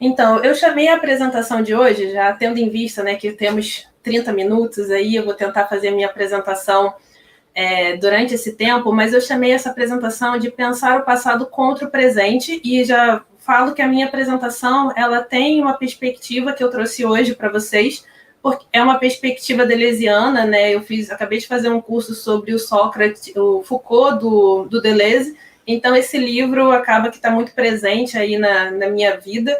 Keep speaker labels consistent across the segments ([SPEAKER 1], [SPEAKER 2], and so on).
[SPEAKER 1] Então, eu chamei a apresentação de hoje, já tendo em vista, né, que temos 30 minutos aí, eu vou tentar fazer a minha apresentação durante esse tempo, mas eu chamei essa apresentação de pensar o passado contra o presente e já falo que a minha apresentação, ela tem uma perspectiva que eu trouxe hoje para vocês, porque é uma perspectiva deleuziana, né? Acabei de fazer um curso sobre o Sócrates, o Foucault do Deleuze, então esse livro acaba que está muito presente aí na minha vida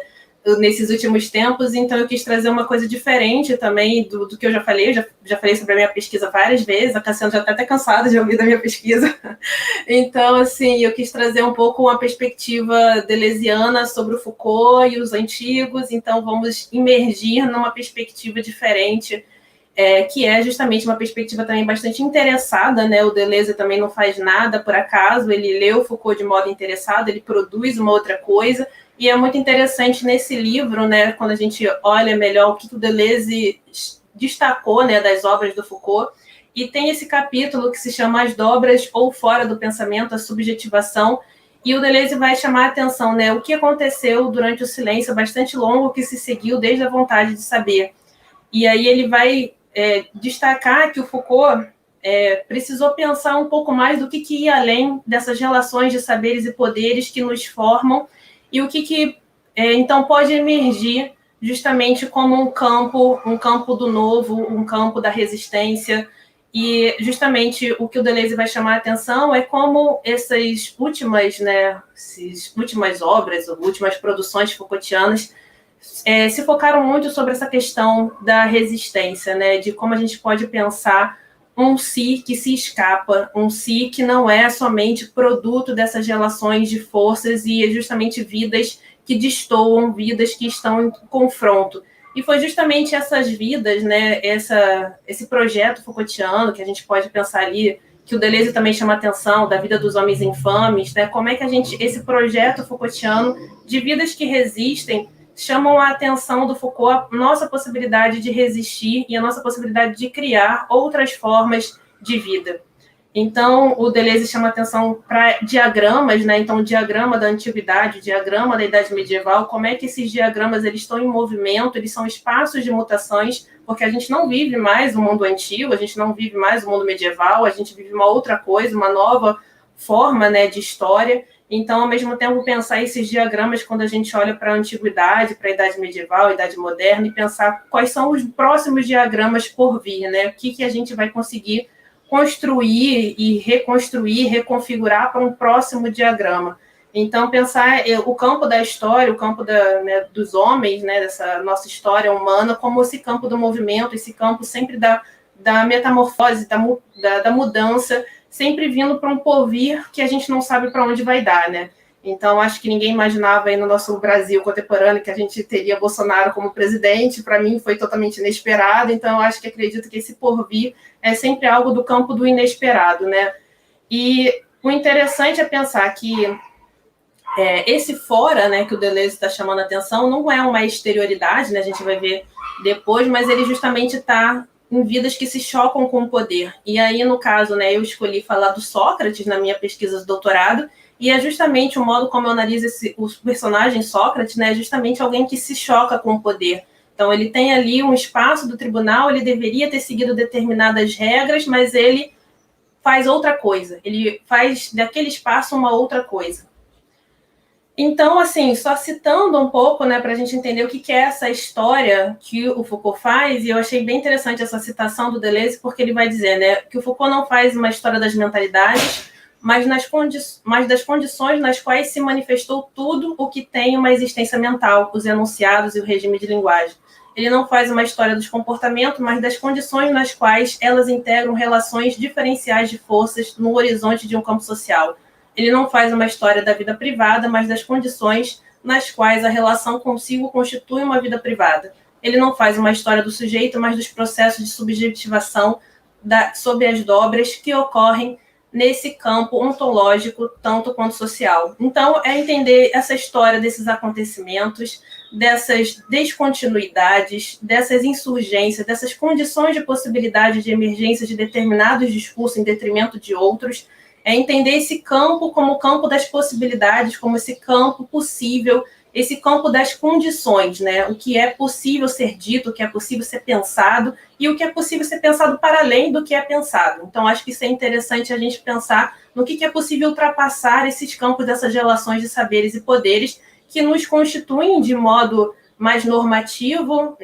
[SPEAKER 1] nesses últimos tempos, então eu quis trazer uma coisa diferente também do que eu já falei. Eu já falei sobre a minha pesquisa várias vezes, a Cassiana já está até cansada de ouvir da minha pesquisa. Então, assim, eu quis trazer um pouco uma perspectiva deleuziana sobre o Foucault e os antigos, então vamos imergir numa perspectiva diferente, que é justamente uma perspectiva também bastante interessada, né? O Deleuze também não faz nada por acaso, ele leu Foucault de modo interessado, ele produz uma outra coisa, e é muito interessante nesse livro, né, quando a gente olha melhor o que o Deleuze destacou, né, das obras do Foucault, e tem esse capítulo que se chama As Dobras ou Fora do Pensamento, a Subjetivação, e o Deleuze vai chamar a atenção, né, o que aconteceu durante o silêncio bastante longo que se seguiu desde a vontade de saber. E aí ele vai destacar que o Foucault precisou pensar um pouco mais do que ia além dessas relações de saberes e poderes que nos formam, e o que então pode emergir justamente como um campo do novo, um campo da resistência. E justamente o que o Deleuze vai chamar a atenção é como essas últimas obras, ou últimas produções Foucaultianas, se focaram muito sobre essa questão da resistência, né? De como a gente pode pensar um si que se escapa, um si que não é somente produto dessas relações de forças e é justamente vidas que destoam, vidas que estão em confronto. E foi justamente essas vidas, né, esse projeto Foucaultiano, que a gente pode pensar ali, que o Deleuze também chama a atenção, da vida dos homens infames, né, como é que esse projeto Foucaultiano de vidas que resistem, chamam a atenção do Foucault a nossa possibilidade de resistir e a nossa possibilidade de criar outras formas de vida. Então, o Deleuze chama atenção para diagramas, né? Então, o diagrama da antiguidade, o diagrama da Idade Medieval, como é que esses diagramas eles estão em movimento, eles são espaços de mutações, porque a gente não vive mais o mundo antigo, a gente não vive mais o mundo medieval, a gente vive uma outra coisa, uma nova forma, né, de história. Então, ao mesmo tempo, pensar esses diagramas quando a gente olha para a antiguidade, para a Idade Medieval, a Idade Moderna, e pensar quais são os próximos diagramas por vir, né? O que a gente vai conseguir construir e reconstruir, reconfigurar para um próximo diagrama. Então, pensar o campo da história, o campo dos homens, né, dessa nossa história humana, como esse campo do movimento, esse campo sempre da metamorfose, da mudança, sempre vindo para um porvir que a gente não sabe para onde vai dar, né? Então, acho que ninguém imaginava aí no nosso Brasil contemporâneo que a gente teria Bolsonaro como presidente. Para mim, foi totalmente inesperado. Então, acredito que esse porvir é sempre algo do campo do inesperado, né? E o interessante é pensar que esse fora, né, que o Deleuze está chamando a atenção, não é uma exterioridade, né? A gente vai ver depois, mas ele justamente está em vidas que se chocam com o poder. E aí, no caso, né, eu escolhi falar do Sócrates na minha pesquisa de doutorado, e é justamente o modo como eu analiso o personagem Sócrates, né, é justamente alguém que se choca com o poder. Então, ele tem ali um espaço do tribunal, ele deveria ter seguido determinadas regras, mas ele faz outra coisa, ele faz daquele espaço uma outra coisa. Então, assim, só citando um pouco, né, para a gente entender o que é essa história que o Foucault faz, e eu achei bem interessante essa citação do Deleuze, porque ele vai dizer, né, que o Foucault não faz uma história das mentalidades, mas das condições nas quais se manifestou tudo o que tem uma existência mental, os enunciados e o regime de linguagem. Ele não faz uma história dos comportamentos, mas das condições nas quais elas integram relações diferenciais de forças no horizonte de um campo social. Ele não faz uma história da vida privada, mas das condições nas quais a relação consigo constitui uma vida privada. Ele não faz uma história do sujeito, mas dos processos de subjetivação sob as dobras que ocorrem nesse campo ontológico, tanto quanto social. Então, é entender essa história desses acontecimentos, dessas descontinuidades, dessas insurgências, dessas condições de possibilidade de emergência de determinados discursos em detrimento de outros, é entender esse campo como o campo das possibilidades, como esse campo possível esse campo das condições, né? O que é possível ser dito, o que é possível ser pensado e o que é possível ser pensado para além do que é pensado. Então, acho que isso é interessante a gente pensar no que é possível ultrapassar esses campos dessas relações de saberes e poderes que nos constituem de modo mais normativo,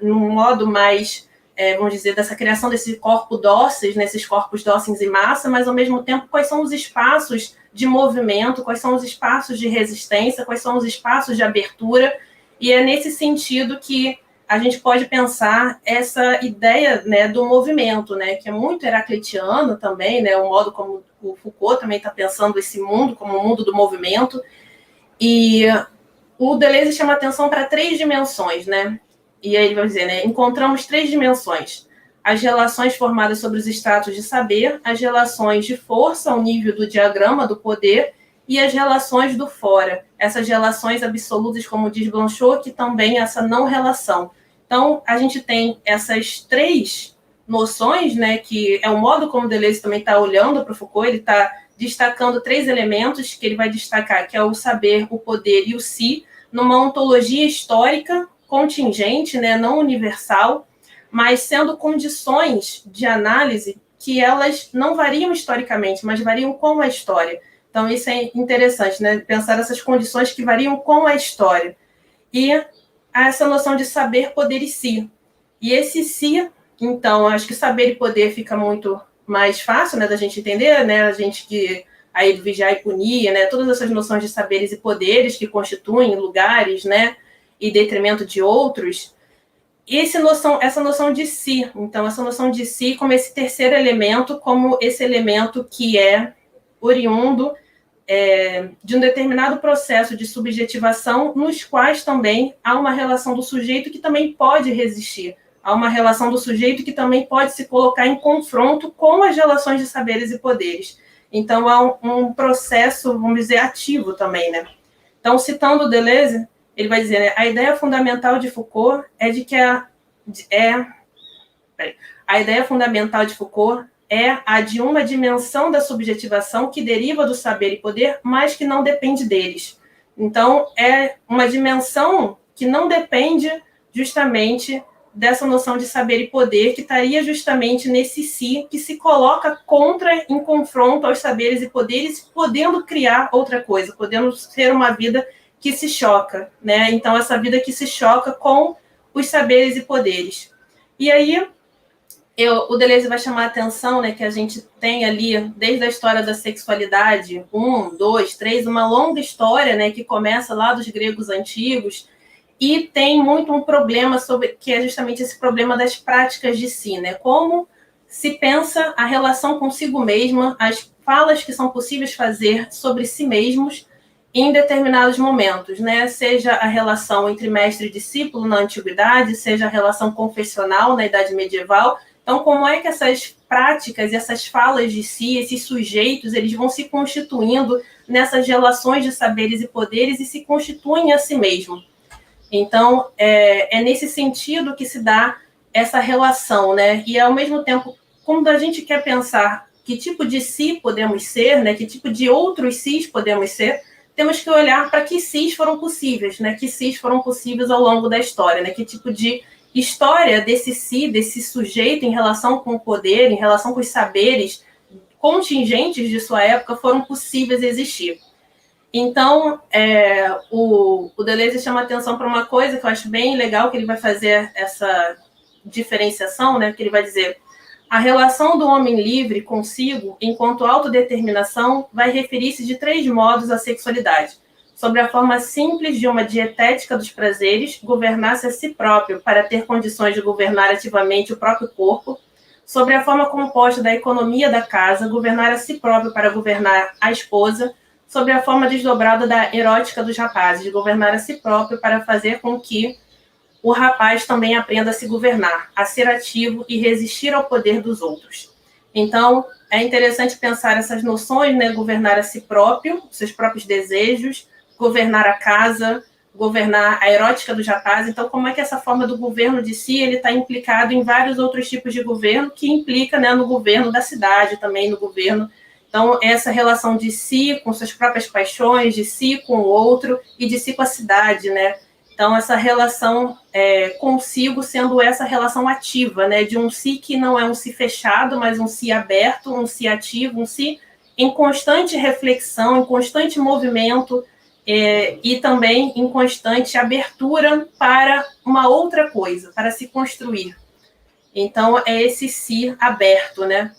[SPEAKER 1] num modo mais, vamos dizer, dessa criação desses corpos dóceis, né, esses corpos dóceis em massa, mas, ao mesmo tempo, quais são os espaços de movimento, quais são os espaços de resistência, quais são os espaços de abertura, e é nesse sentido que a gente pode pensar essa ideia, né, do movimento, né, que é muito heraclitiano também, né, o modo como o Foucault também está pensando esse mundo como o mundo do movimento, e o Deleuze chama atenção para 3 dimensões, né? E aí ele vai dizer, né? Encontramos 3 dimensões. As relações formadas sobre os estratos de saber, as relações de força ao nível do diagrama do poder e as relações do fora. Essas relações absolutas, como diz Blanchot, que também essa não relação. Então, a gente tem essas 3 noções, né? Que é o modo como Deleuze também está olhando para o Foucault, ele está destacando 3 elementos que ele vai destacar, que é o saber, o poder e o si, numa ontologia histórica contingente, né, não universal, mas sendo condições de análise que elas não variam historicamente, mas variam com a história. Então, isso é interessante, né, pensar essas condições que variam com a história. E essa noção de saber, poder e si. E esse si, então, acho que saber e poder fica muito mais fácil, né, da gente entender, né, a gente que aí do vigiar e punir, né, todas essas noções de saberes e poderes que constituem lugares, né, e detrimento de outros, e essa noção de si, então essa noção de si como esse terceiro elemento, como esse elemento que é oriundo de um determinado processo de subjetivação, nos quais também há uma relação do sujeito que também pode resistir, há uma relação do sujeito que também pode se colocar em confronto com as relações de saberes e poderes. Então, há um processo, vamos dizer, ativo também, né? Então, citando Deleuze, ele vai dizer, né, a ideia fundamental de Foucault é de que a ideia fundamental de Foucault é a de uma dimensão da subjetivação que deriva do saber e poder, mas que não depende deles. Então, é uma dimensão que não depende justamente dessa noção de saber e poder, que estaria justamente nesse si, que se coloca contra, em confronto aos saberes e poderes, podendo criar outra coisa, podendo ser uma vida que se choca, né? Então, essa vida que se choca com os saberes e poderes. E aí, o Deleuze vai chamar a atenção, né, que a gente tem ali, desde a história da sexualidade, 1, 2, 3, uma longa história, né, que começa lá dos gregos antigos, e tem muito um problema sobre, que é justamente esse problema das práticas de si, né? Como se pensa a relação consigo mesma, as falas que são possíveis fazer sobre si mesmos em determinados momentos, né? Seja a relação entre mestre e discípulo na antiguidade, seja a relação confessional na idade medieval. Então, como é que essas práticas, essas falas de si, esses sujeitos, eles vão se constituindo nessas relações de saberes e poderes e se constituem a si mesmo? Então, é nesse sentido que se dá essa relação, né? E, ao mesmo tempo, quando a gente quer pensar que tipo de si podemos ser, né? Que tipo de outros sis podemos ser, temos que olhar para que sis foram possíveis, né? Que sis foram possíveis ao longo da história, né? Que tipo de história desse si, desse sujeito em relação com o poder, em relação com os saberes contingentes de sua época foram possíveis existir. Então, o Deleuze chama atenção para uma coisa que eu acho bem legal, que ele vai fazer essa diferenciação, né? Que ele vai dizer, a relação do homem livre consigo, enquanto autodeterminação, vai referir-se de 3 modos à sexualidade. Sobre a forma simples de uma dietética dos prazeres, governar-se a si próprio para ter condições de governar ativamente o próprio corpo. Sobre a forma composta da economia da casa, governar a si próprio para governar a esposa. Sobre a forma desdobrada da erótica dos rapazes, de governar a si próprio para fazer com que o rapaz também aprenda a se governar, a ser ativo e resistir ao poder dos outros. Então, é interessante pensar essas noções, né? Governar a si próprio, seus próprios desejos, governar a casa, governar a erótica dos rapazes. Então, como é que essa forma do governo de si, ele está implicado em vários outros tipos de governo, que implica, né, no governo da cidade também, no governo Então, essa relação de si com suas próprias paixões, de si com o outro e de si com a cidade, né? Então, essa relação consigo sendo essa relação ativa, né? De um si que não é um si fechado, mas um si aberto, um si ativo, um si em constante reflexão, em constante movimento e também em constante abertura para uma outra coisa, para se construir. Então, é esse si aberto, né?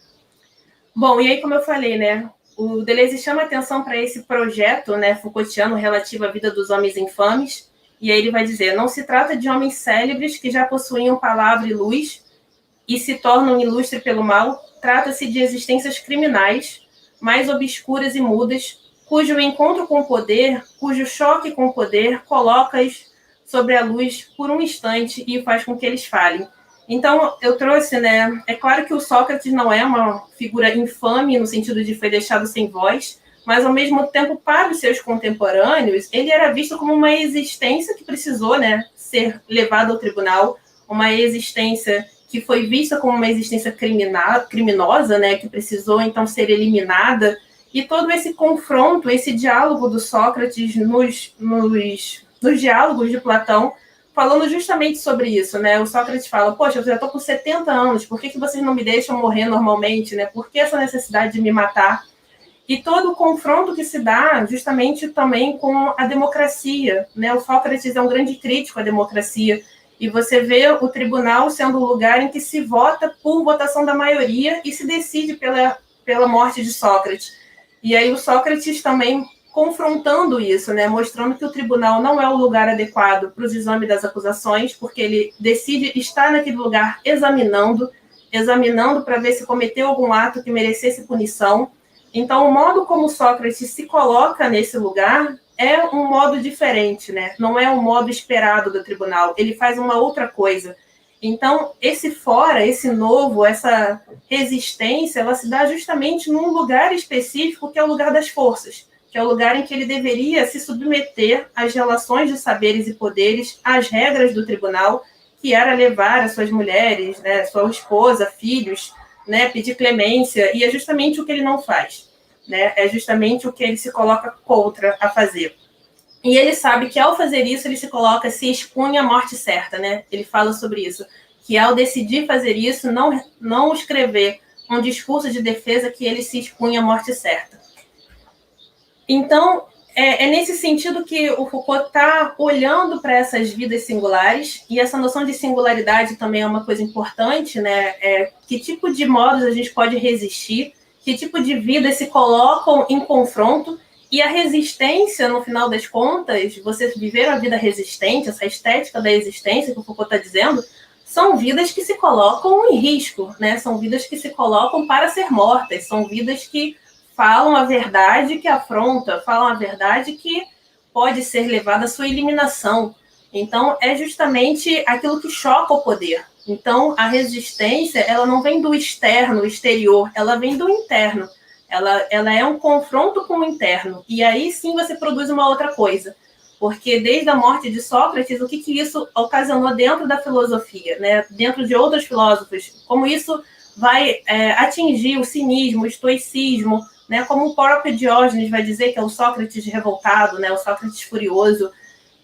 [SPEAKER 1] Bom, e aí, como eu falei, né? O Deleuze chama atenção para esse projeto, né, Foucaultiano relativo à vida dos homens infames, e aí ele vai dizer: não se trata de homens célebres que já possuíam palavra e luz e se tornam ilustres pelo mal, trata-se de existências criminais, mais obscuras e mudas, cujo encontro com o poder, cujo choque com o poder, coloca-os sobre a luz por um instante e faz com que eles falem. Então, eu trouxe, né? É claro que o Sócrates não é uma figura infame, no sentido de foi deixado sem voz, mas, ao mesmo tempo, para os seus contemporâneos, ele era visto como uma existência que precisou, né, ser levada ao tribunal, uma existência que foi vista como uma existência criminosa, né, que precisou, então, ser eliminada. E todo esse confronto, esse diálogo do Sócrates nos diálogos de Platão, falando justamente sobre isso, né? O Sócrates fala: poxa, eu já estou com 70 anos, por que vocês não me deixam morrer normalmente, né? Por que essa necessidade de me matar? E todo o confronto que se dá justamente também com a democracia, né? O Sócrates é um grande crítico à democracia, e você vê o tribunal sendo o lugar em que se vota por votação da maioria e se decide pela morte de Sócrates. E aí o Sócrates também confrontando isso, né, mostrando que o tribunal não é o lugar adequado para os exames das acusações, porque ele decide estar naquele lugar examinando para ver se cometeu algum ato que merecesse punição. Então, o modo como Sócrates se coloca nesse lugar é um modo diferente, né? Não é o modo esperado do tribunal. Ele faz uma outra coisa. Então, esse fora, esse novo, essa resistência, ela se dá justamente num lugar específico, que é o lugar das forças, que é o lugar em que ele deveria se submeter às relações de saberes e poderes, às regras do tribunal, que era levar as suas mulheres, né, sua esposa, filhos, né, pedir clemência, e é justamente o que ele não faz, né? É justamente o que ele se coloca contra a fazer. E ele sabe que, ao fazer isso, ele se expunha à morte certa, né? Ele fala sobre isso, que ao decidir fazer isso, não escrever um discurso de defesa, que ele se expunha à morte certa. Então, é nesse sentido que o Foucault está olhando para essas vidas singulares, e essa noção de singularidade também é uma coisa importante, né? Que tipo de modos a gente pode resistir, que tipo de vidas se colocam em confronto, e a resistência, no final das contas, você viver a vida resistente, essa estética da existência que o Foucault está dizendo, são vidas que se colocam em risco, né? São vidas que se colocam para ser mortas, são vidas que falam a verdade que afronta, falam a verdade que pode ser levada à sua eliminação. Então, é justamente aquilo que choca o poder. Então, a resistência, ela não vem do externo, exterior, ela vem do interno. Ela é um confronto com o interno. E aí, sim, você produz uma outra coisa. Porque desde a morte de Sócrates, o que isso ocasionou dentro da filosofia, né? Dentro de outros filósofos, como isso vai atingir o cinismo, o estoicismo, né? Como o próprio Diógenes vai dizer, que é o Sócrates revoltado, né? O Sócrates furioso.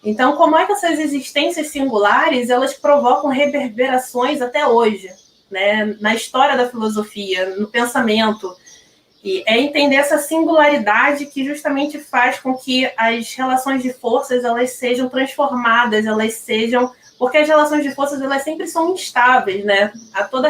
[SPEAKER 1] Então, como é que essas existências singulares, elas provocam reverberações até hoje, né? Na história da filosofia, no pensamento. E é entender essa singularidade que justamente faz com que as relações de forças, elas sejam transformadas, porque as relações de forças, elas sempre são instáveis, né? A toda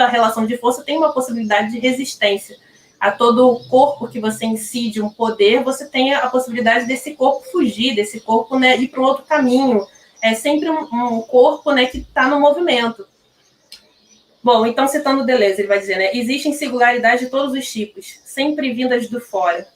[SPEAKER 1] relação de força tem uma possibilidade de resistência. A todo corpo que você incide um poder, você tem a possibilidade desse corpo fugir, desse corpo, né, ir para um outro caminho. É sempre um corpo, né, que está no movimento. Bom, então, citando Deleuze, ele vai dizer, né, existem singularidades de todos os tipos, sempre vindas do fora.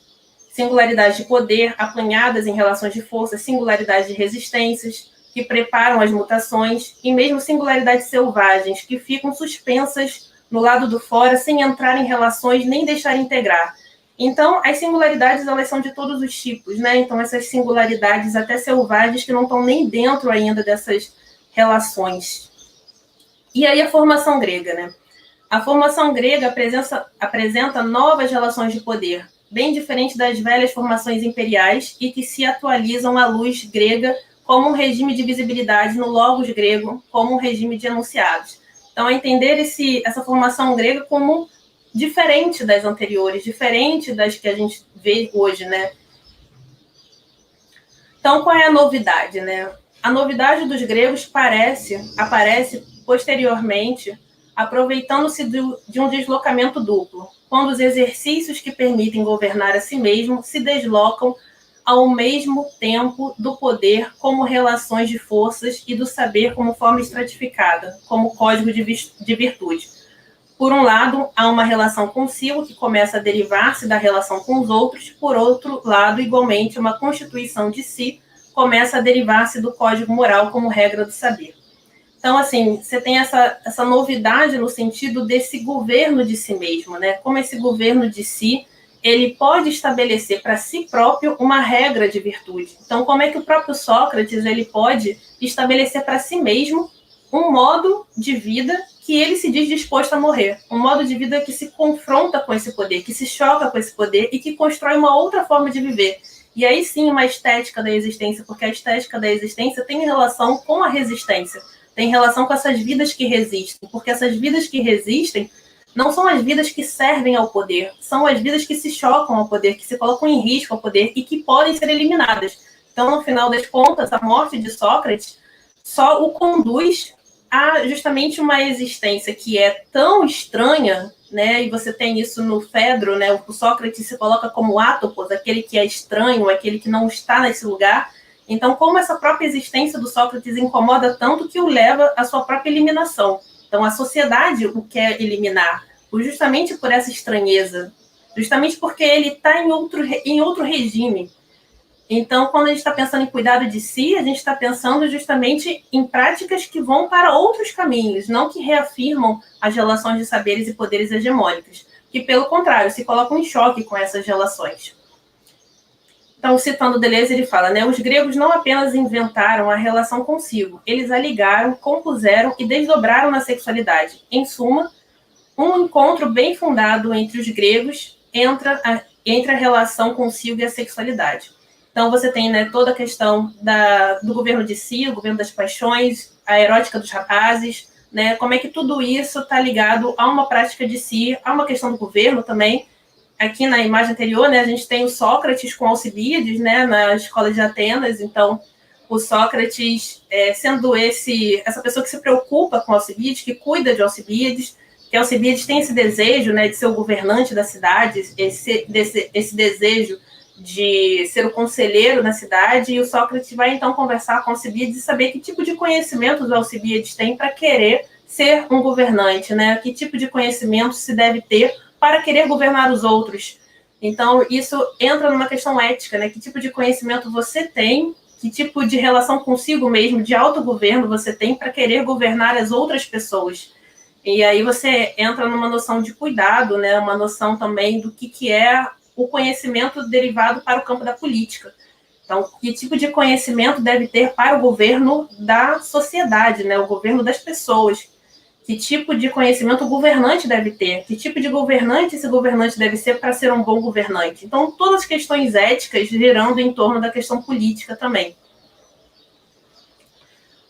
[SPEAKER 1] Singularidades de poder, apanhadas em relações de força, singularidades de resistências, que preparam as mutações, e mesmo singularidades selvagens, que ficam suspensas no lado do fora, sem entrar em relações, nem deixar integrar. Então, as singularidades, elas são de todos os tipos, né? Então, essas singularidades até selvagens, que não estão nem dentro ainda dessas relações. E aí a formação grega, né? A formação grega apresenta novas relações de poder, bem diferente das velhas formações imperiais e que se atualizam à luz grega como um regime de visibilidade no logos grego, como um regime de enunciados. Então, é entender essa formação grega como diferente das anteriores, diferente das que a gente vê hoje, né? Então, qual é a novidade, né? A novidade dos gregos aparece posteriormente, aproveitando-se de um deslocamento duplo, quando os exercícios que permitem governar a si mesmo se deslocam ao mesmo tempo do poder como relações de forças e do saber como forma estratificada, como código de virtude. Por um lado, há uma relação consigo que começa a derivar-se da relação com os outros, por outro lado, igualmente, uma constituição de si começa a derivar-se do código moral como regra do saber. Então, assim, você tem essa novidade no sentido desse governo de si mesmo, né? Como esse governo de si, ele pode estabelecer para si próprio uma regra de virtude. Então, como é que o próprio Sócrates, ele pode estabelecer para si mesmo um modo de vida que ele se diz disposto a morrer. Um modo de vida que se confronta com esse poder, que se choca com esse poder e que constrói uma outra forma de viver. E aí sim, uma estética da existência, porque a estética da existência tem relação com a resistência, tem relação com essas vidas que resistem, porque essas vidas que resistem não são as vidas que servem ao poder, são as vidas que se chocam ao poder, que se colocam em risco ao poder e que podem ser eliminadas. Então, no final das contas, a morte de Sócrates só o conduz a justamente uma existência que é tão estranha, né? E você tem isso no Fedro, né? O Sócrates se coloca como átopos, aquele que é estranho, aquele que não está nesse lugar. Então, como essa própria existência do Sócrates incomoda tanto que o leva à sua própria eliminação. Então, a sociedade o quer eliminar, justamente por essa estranheza, justamente porque ele está em outro regime. Então, quando a gente está pensando em cuidado de si, a gente está pensando justamente em práticas que vão para outros caminhos, não que reafirmam as relações de saberes e poderes hegemônicos, que, pelo contrário, se colocam em choque com essas relações. Então, citando Deleuze, ele fala, né, os gregos não apenas inventaram a relação consigo, eles a ligaram, compuseram e desdobraram na sexualidade. Em suma, um encontro bem fundado entre os gregos entre a relação consigo e a sexualidade. Então, você tem, né, toda a questão do governo de si, o governo das paixões, a erótica dos rapazes, né, como é que tudo isso está ligado a uma prática de si, a uma questão do governo também. Aqui na imagem anterior, né, a gente tem o Sócrates com Alcibíades, né, na escola de Atenas. Então, o Sócrates sendo essa pessoa que se preocupa com Alcibíades, que cuida de Alcibíades, que Alcibíades tem esse desejo, né, de ser o governante da cidade, esse desejo de ser o conselheiro na cidade, e o Sócrates vai então conversar com Alcibíades e saber que tipo de conhecimento o Alcibíades tem para querer ser um governante, né? Que tipo de conhecimento se deve ter para querer governar os outros. Então, isso entra numa questão ética, né? Que tipo de conhecimento você tem, que tipo de relação consigo mesmo, de autogoverno você tem para querer governar as outras pessoas. E aí você entra numa noção de cuidado, né? Uma noção também do que é o conhecimento derivado para o campo da política. Então, que tipo de conhecimento deve ter para o governo da sociedade, né? O governo das pessoas? Que tipo de conhecimento o governante deve ter? Que tipo de governante esse governante deve ser para ser um bom governante? Então, todas as questões éticas girando em torno da questão política também.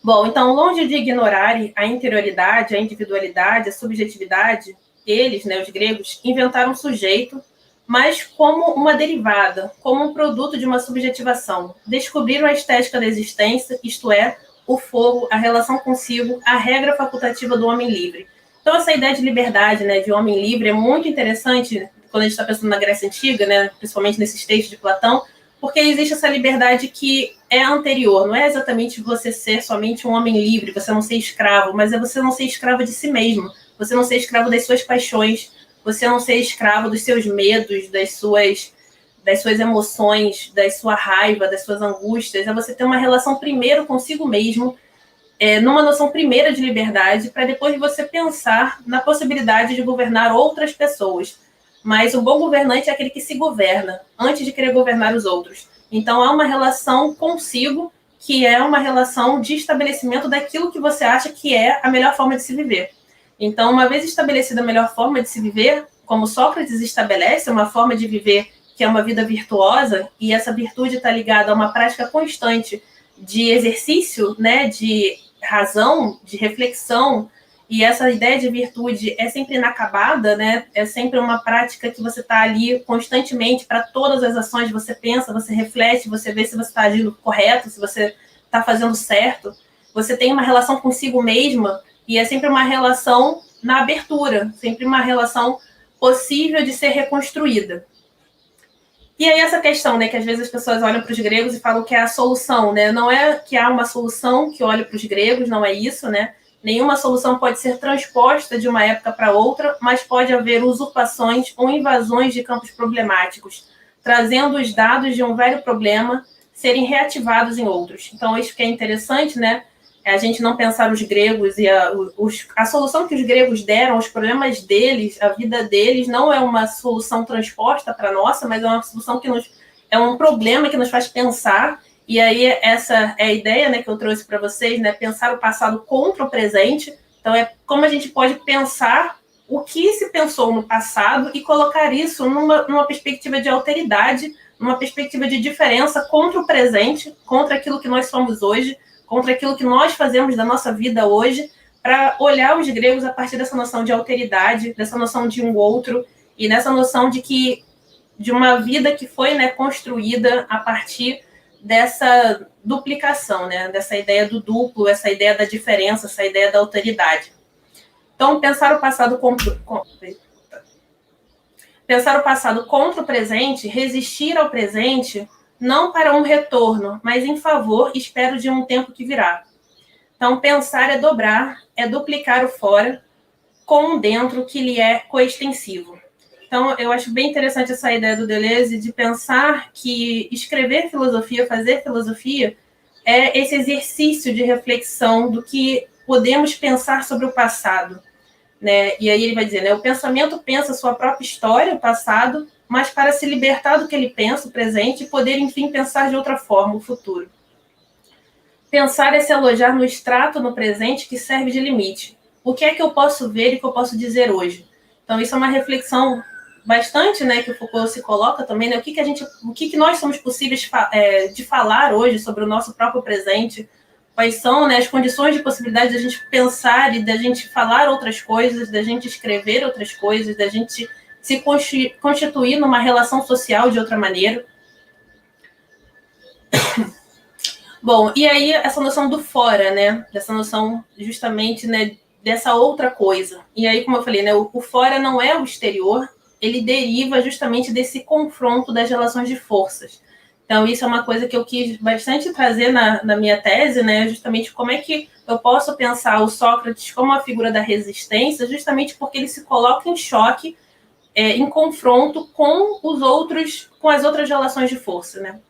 [SPEAKER 1] Bom, então, longe de ignorarem a interioridade, a individualidade, a subjetividade, eles, né, os gregos, inventaram o sujeito, mas como uma derivada, como um produto de uma subjetivação. Descobriram a estética da existência, isto é, o fogo, a relação consigo, a regra facultativa do homem livre. Então, essa ideia de liberdade, né, de homem livre, é muito interessante quando a gente está pensando na Grécia Antiga, né, principalmente nesses textos de Platão, porque existe essa liberdade que é anterior, não é exatamente você ser somente um homem livre, você não ser escravo, mas é você não ser escravo de si mesmo, você não ser escravo das suas paixões, você não ser escravo dos seus medos, das suas emoções, da sua raiva, das suas angústias, é você ter uma relação primeiro consigo mesmo, numa noção primeira de liberdade, para depois você pensar na possibilidade de governar outras pessoas. Mas o bom governante é aquele que se governa, antes de querer governar os outros. Então, há uma relação consigo, que é uma relação de estabelecimento daquilo que você acha que é a melhor forma de se viver. Então, uma vez estabelecida a melhor forma de se viver, como Sócrates estabelece, uma forma de viver que é uma vida virtuosa, e essa virtude está ligada a uma prática constante de exercício, né, de razão, de reflexão, e essa ideia de virtude é sempre inacabada, né, é sempre uma prática que você está ali constantemente para todas as ações, você pensa, você reflete, você vê se você está agindo correto, se você está fazendo certo, você tem uma relação consigo mesma, e é sempre uma relação na abertura, sempre uma relação possível de ser reconstruída. E aí essa questão, né, que às vezes as pessoas olham para os gregos e falam que é a solução, né? Não é que há uma solução que olhe para os gregos, não é isso, né? Nenhuma solução pode ser transposta de uma época para outra, mas pode haver usurpações ou invasões de campos problemáticos, trazendo os dados de um velho problema serem reativados em outros. Então, isso que é interessante, né? É a gente não pensar os gregos e a solução que os gregos deram, os problemas deles, a vida deles, não é uma solução transposta para a nossa, mas é uma solução que é um problema que nos faz pensar. E aí essa é a ideia, né, que eu trouxe para vocês, né, pensar o passado contra o presente. Então é como a gente pode pensar o que se pensou no passado e colocar isso numa perspectiva de alteridade, numa perspectiva de diferença contra o presente, contra aquilo que nós somos hoje, contra aquilo que nós fazemos da nossa vida hoje, para olhar os gregos a partir dessa noção de alteridade, dessa noção de um outro, e nessa noção de uma vida que foi, né, construída a partir dessa duplicação, né, dessa ideia do duplo, essa ideia da diferença, essa ideia da alteridade. Então, pensar o passado contra o presente, resistir ao presente, não para um retorno, mas em favor, espero, de um tempo que virá. Então, pensar é dobrar, é duplicar o fora com o dentro que lhe é coextensivo. Então, eu acho bem interessante essa ideia do Deleuze de pensar que escrever filosofia, fazer filosofia, é esse exercício de reflexão do que podemos pensar sobre o passado, né? E aí ele vai dizer, né, o pensamento pensa sua própria história, o passado, mas para se libertar do que ele pensa, o presente, e poder, enfim, pensar de outra forma, o futuro. Pensar é se alojar no extrato, no presente, que serve de limite. O que é que eu posso ver e que eu posso dizer hoje? Então, isso é uma reflexão bastante, né, que o Foucault se coloca também, né, o que nós somos possíveis de falar hoje sobre o nosso próprio presente, quais são, né, as condições de possibilidade da gente pensar e da gente falar outras coisas, da gente escrever outras coisas, da gente se constituir numa relação social de outra maneira. Bom, e aí essa noção do fora, né? Dessa noção justamente, né, dessa outra coisa. E aí, como eu falei, né, o fora não é o exterior, ele deriva justamente desse confronto das relações de forças. Então, isso é uma coisa que eu quis bastante trazer na minha tese, né? Justamente como é que eu posso pensar o Sócrates como a figura da resistência, justamente porque ele se coloca em choque, em confronto com as outras relações de força, né?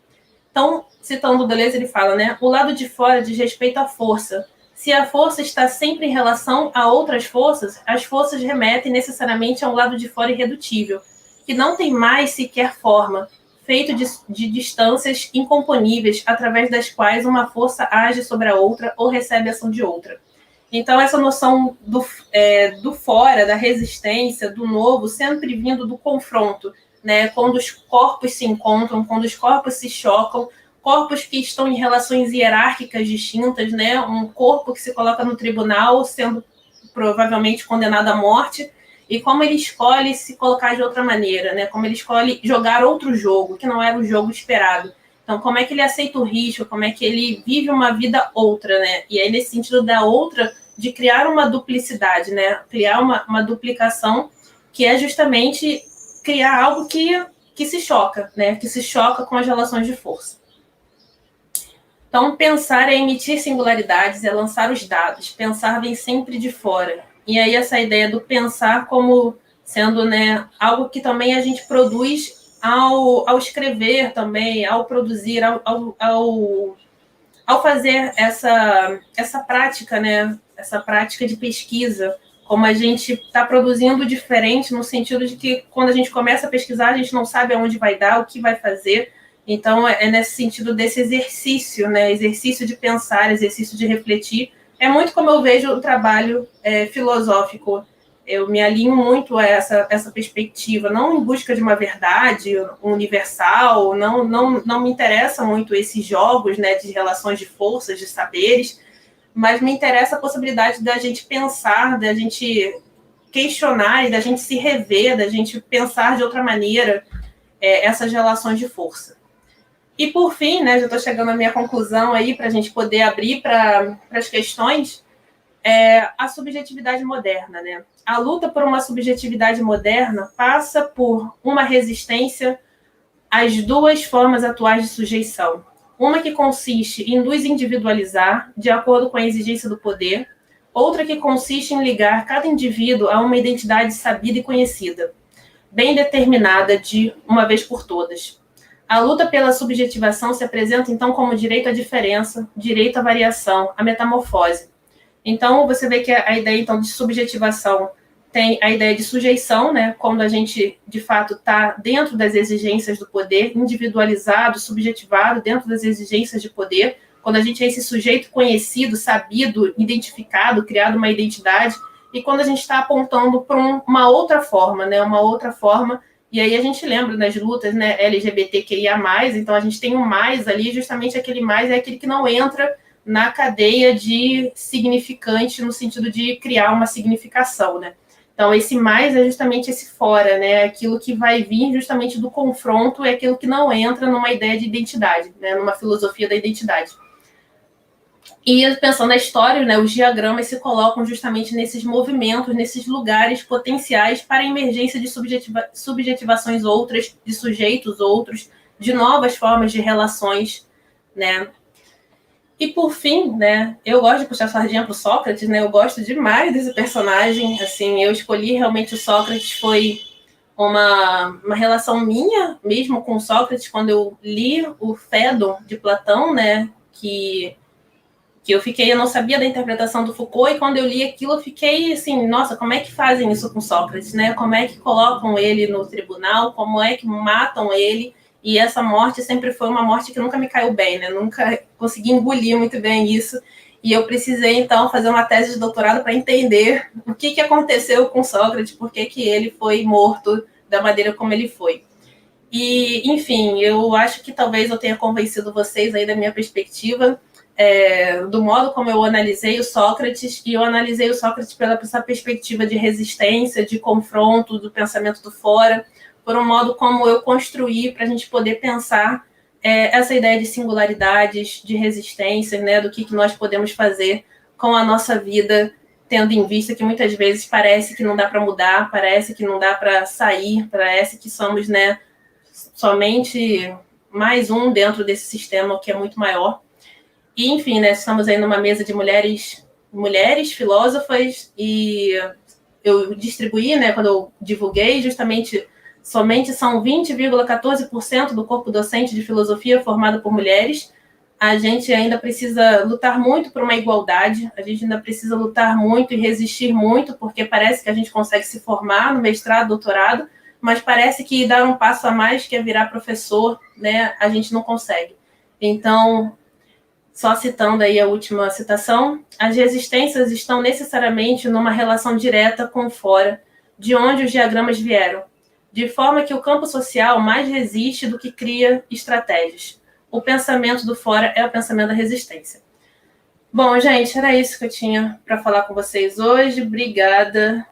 [SPEAKER 1] Então, citando o Deleuze, ele fala, né, o lado de fora diz respeito à força. Se a força está sempre em relação a outras forças, as forças remetem necessariamente a um lado de fora irredutível, que não tem mais sequer forma, feito de distâncias incomponíveis, através das quais uma força age sobre a outra ou recebe a ação de outra. Então, essa noção do fora, da resistência, do novo, sempre vindo do confronto, né? Quando os corpos se encontram, quando os corpos se chocam, corpos que estão em relações hierárquicas distintas, né? Um corpo que se coloca no tribunal, sendo provavelmente condenado à morte, e como ele escolhe se colocar de outra maneira, né? Como ele escolhe jogar outro jogo, que não era o jogo esperado. Então, como é que ele aceita o risco, como é que ele vive uma vida outra, né? E aí, nesse sentido da outra, de criar uma duplicidade, né? Criar uma duplicação, que é justamente criar algo que se choca, né? Que se choca com as relações de força. Então, pensar é emitir singularidades, é lançar os dados. Pensar vem sempre de fora. E aí essa ideia do pensar como sendo, né, algo que também a gente produz ao escrever também, ao produzir, ao fazer essa prática, né? Essa prática de pesquisa, como a gente está produzindo diferente no sentido de que quando a gente começa a pesquisar, a gente não sabe aonde vai dar, o que vai fazer. Então, é nesse sentido desse exercício, né? Exercício de pensar, exercício de refletir, é muito como eu vejo o trabalho filosófico. Eu me alinho muito a essa perspectiva, não em busca de uma verdade universal, não me interessam muito esses jogos, né, de relações de forças, de saberes, mas me interessa a possibilidade da gente pensar, da gente questionar e da gente se rever, da gente pensar de outra maneira essas relações de força. E por fim, né, já estou chegando à minha conclusão aí para a gente poder abrir para as questões, a subjetividade moderna, né? A luta por uma subjetividade moderna passa por uma resistência às duas formas atuais de sujeição. Uma que consiste em nos individualizar de acordo com a exigência do poder, outra que consiste em ligar cada indivíduo a uma identidade sabida e conhecida, bem determinada de uma vez por todas. A luta pela subjetivação se apresenta, então, como direito à diferença, direito à variação, à metamorfose. Então, você vê que a ideia, então, de subjetivação tem a ideia de sujeição, né? Quando a gente, de fato, está dentro das exigências do poder, individualizado, subjetivado dentro das exigências de poder, quando a gente é esse sujeito conhecido, sabido, identificado, criado uma identidade, e quando a gente está apontando para uma outra forma, né? Uma outra forma, e aí a gente lembra das lutas, né, LGBTQIA+, então a gente tem um mais ali, justamente aquele mais é aquele que não entra na cadeia de significante, no sentido de criar uma significação, né? Então, esse mais é justamente esse fora, né? Aquilo que vai vir justamente do confronto, é aquilo que não entra numa ideia de identidade, né? Numa filosofia da identidade. E pensando na história, né, os diagramas se colocam justamente nesses movimentos, nesses lugares potenciais para a emergência de subjetivações outras, de sujeitos outros, de novas formas de relações, né? E por fim, né, eu gosto de puxar sardinha para o Sócrates, né? Eu gosto demais desse personagem. Assim, eu escolhi realmente o Sócrates, foi uma relação minha mesmo com o Sócrates quando eu li o Fédon de Platão, né? Que eu não sabia da interpretação do Foucault, e quando eu li aquilo eu fiquei assim, nossa, como é que fazem isso com Sócrates, né? Como é que colocam ele no tribunal, como é que matam ele, e essa morte sempre foi uma morte que nunca me caiu bem, né? Nunca consegui engolir muito bem isso, e eu precisei então fazer uma tese de doutorado para entender o que aconteceu com Sócrates, por que ele foi morto da maneira como ele foi. E, enfim, eu acho que talvez eu tenha convencido vocês aí da minha perspectiva, do modo como eu analisei o Sócrates, e eu analisei o Sócrates pela essa perspectiva de resistência, de confronto, do pensamento do fora, por um modo como eu construí para a gente poder pensar essa ideia de singularidades, de resistência, né, do que nós podemos fazer com a nossa vida, tendo em vista que muitas vezes parece que não dá para mudar, parece que não dá para sair, parece que somos, né, somente mais um dentro desse sistema que é muito maior. E, enfim, né, estamos aí numa mesa de mulheres filósofas, e eu distribuí, né, quando eu divulguei, justamente somente são 20,14% do corpo docente de filosofia formado por mulheres. A gente ainda precisa lutar muito por uma igualdade, a gente ainda precisa lutar muito e resistir muito, porque parece que a gente consegue se formar no mestrado, doutorado, mas parece que dar um passo a mais, que é virar professor, né, a gente não consegue. Então, só citando aí a última citação, as resistências estão necessariamente numa relação direta com o fora, de onde os diagramas vieram, de forma que o campo social mais resiste do que cria estratégias. O pensamento do fora é o pensamento da resistência. Bom, gente, era isso que eu tinha para falar com vocês hoje. Obrigada.